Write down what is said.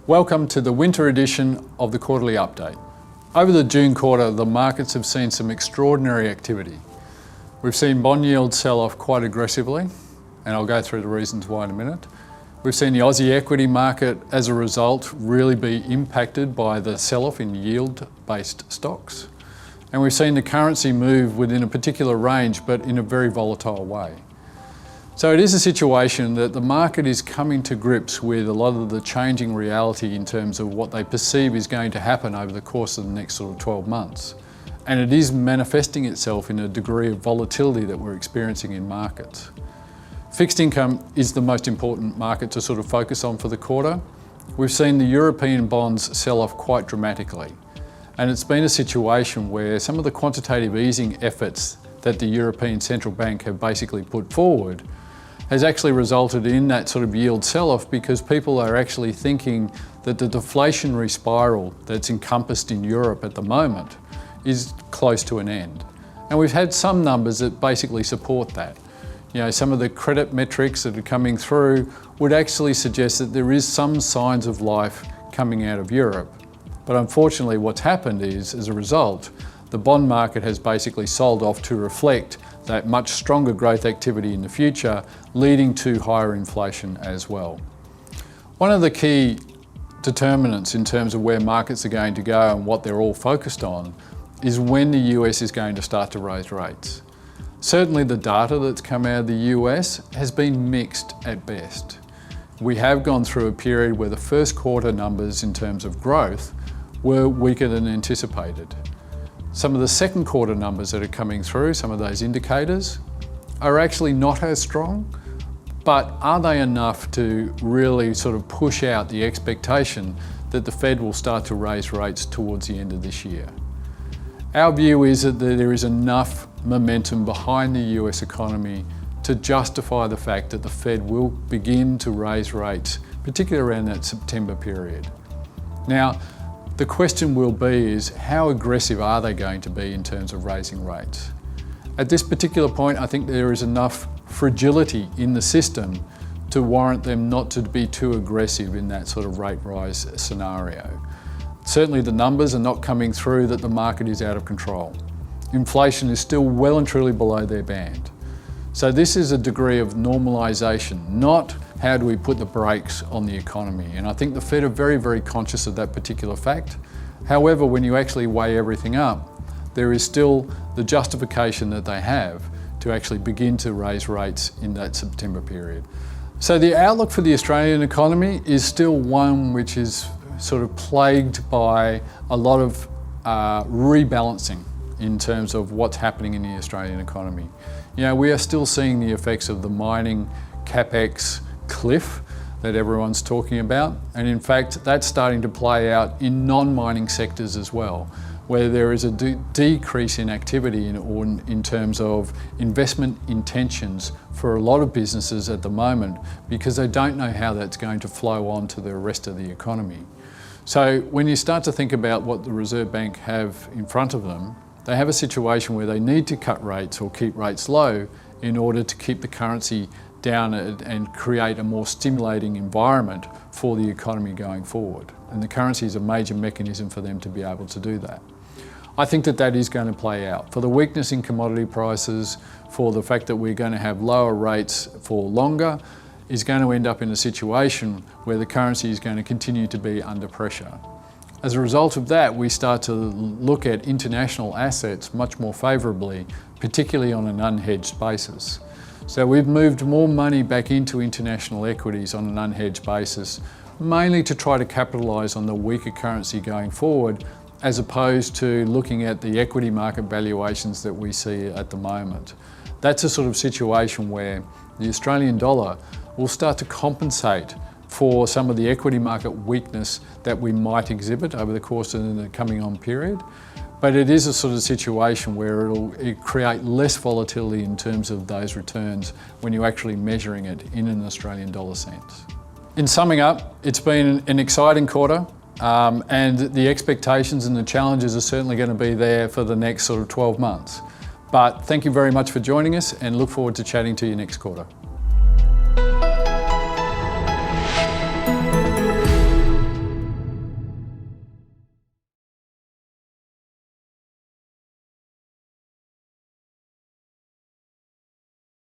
Welcome to the winter edition of the quarterly update. Over the June quarter, the markets have seen some extraordinary activity. We've seen bond yields sell off quite aggressively, and I'll go through the reasons why in a minute. We've seen the Aussie equity market, as a result, really be impacted by the sell-off in yield-based stocks. And we've seen the currency move within a particular range, but in a very volatile way. So it is a situation that the market is coming to grips with a lot of the changing reality in terms of what they perceive is going to happen over the course of the next sort of 12 months. And it is manifesting itself in a degree of volatility that we're experiencing in markets. Fixed income is the most important market to sort of focus on for the quarter. We've seen the European bonds sell off quite dramatically. And it's been a situation where some of the quantitative easing efforts that the European Central Bank have basically put forward has actually resulted in that sort of yield sell-off, because people are actually thinking that the deflationary spiral that's encompassed in Europe at the moment is close to an end. And we've had some numbers that basically support that. You know, some of the credit metrics that are coming through would actually suggest that there is some signs of life coming out of Europe. But unfortunately, what's happened is, as a result, the bond market has basically sold off to reflect that much stronger growth activity in the future, leading to higher inflation as well. One of the key determinants in terms of where markets are going to go and what they're all focused on is when the US is going to start to raise rates. Certainly the data that's come out of the US has been mixed at best. We have gone through a period where the first quarter numbers in terms of growth were weaker than anticipated. Some of the second quarter numbers that are coming through, some of those indicators, are actually not as strong, but are they enough to really sort of push out the expectation that the Fed will start to raise rates towards the end of this year? Our view is that there is enough momentum behind the US economy to justify the fact that the Fed will begin to raise rates, particularly around that September period. Now, the question will be is, how aggressive are they going to be in terms of raising rates? At this particular point, I think there is enough fragility in the system to warrant them not to be too aggressive in that sort of rate rise scenario. Certainly the numbers are not coming through that the market is out of control. Inflation is still well and truly below their band. So this is a degree of normalisation, not how do we put the brakes on the economy. And I think the Fed are very, very conscious of that particular fact. However, when you actually weigh everything up, there is still the justification that they have to actually begin to raise rates in that September period. So the outlook for the Australian economy is still one which is sort of plagued by a lot of rebalancing in terms of what's happening in the Australian economy. You know, we are still seeing the effects of the mining CapEx cliff that everyone's talking about. And in fact, that's starting to play out in non-mining sectors as well, where there is a decrease in activity in terms of investment intentions for a lot of businesses at the moment, because they don't know how that's going to flow on to the rest of the economy. So when you start to think about what the Reserve Bank have in front of them, they have a situation where they need to cut rates or keep rates low in order to keep the currency down and create a more stimulating environment for the economy going forward. And the currency is a major mechanism for them to be able to do that. I think that that is going to play out. For the weakness in commodity prices, for the fact that we're going to have lower rates for longer, is going to end up in a situation where the currency is going to continue to be under pressure. As a result of that, we start to look at international assets much more favourably, particularly on an unhedged basis. So we've moved more money back into international equities on an unhedged basis, mainly to try to capitalise on the weaker currency going forward, as opposed to looking at the equity market valuations that we see at the moment. That's a sort of situation where the Australian dollar will start to compensate for some of the equity market weakness that we might exhibit over the course of the coming on period. But it is a sort of situation where it'll create less volatility in terms of those returns when you're actually measuring it in an Australian dollar sense. In summing up, it's been an exciting quarter, and the expectations and the challenges are certainly going to be there for the next sort of 12 months. But thank you very much for joining us, and look forward to chatting to you next quarter.